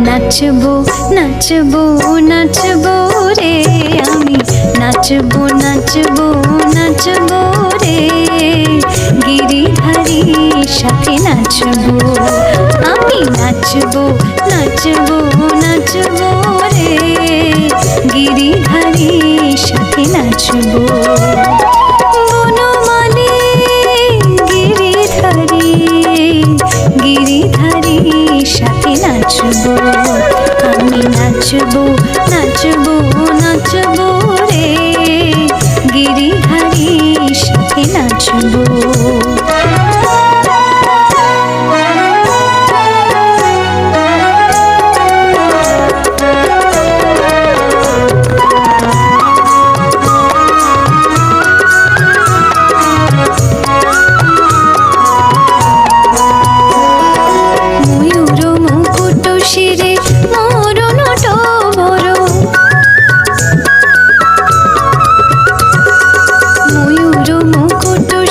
নাচবো নাচবো নাচবো রে আমি নাচবো নাচবো নাচবো রে গিরিধারীর সাথে নাচবো আমি নাচবো নাচবো নাচবো রে গিরিধারীর সাথে নাচবো বনমালী গিরিধারীর সাথে নাচবো আমি নাচবো নাচবো নাচবো রে গিরিধারীর সাথে নাচবো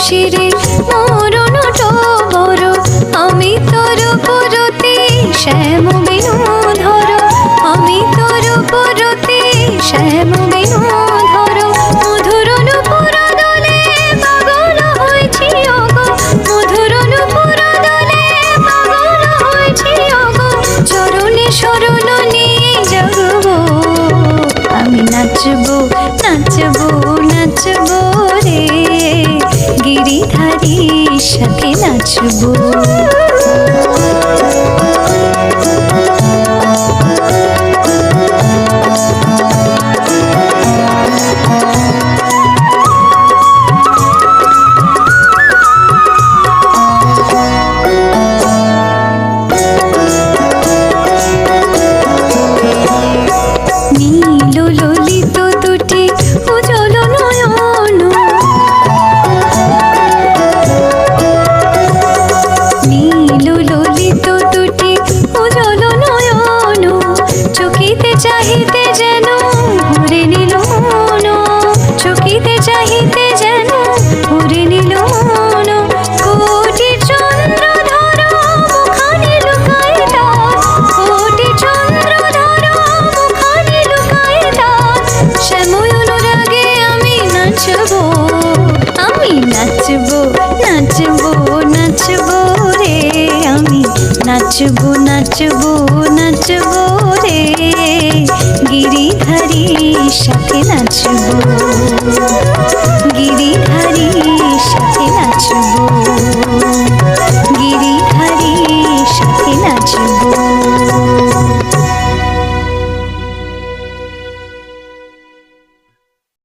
শিরে মরণ টবর আমি তোর পরতে শ্যাম বেনু ধর আমি তোর পরতে শ্যাম বেনু ধর মধুর নূপুর দলে পাগল হয়েছি ওগো মধুর নূপুর দলে পাগল হয়েছি ওগো চরণে শরণ নিয়ে জাগবো আমি নাচবো নাচবো নাচবো রে গিরিধারীর সাথে নাচবো নীল ললিত দুটি উজ্জ্বল নয়ন নীল ললিত দুটি উজ্জ্বল নয়ন চকিতে চাহিতে যেন ভরে নিল মন চকিতে চাহিতে যেন ভরে নিল মন কোটি চন্দ্র ধর মুখানি লুকায় তার কোটি চন্দ্র ধর মুখানি লুকায় তার শ্যাময় অনুরাগে আমি নাচবো নাচবো নাচবো রে আমি নাচবো নাচবো নাচবো রে গিরিধারীর সাথে নাচবো।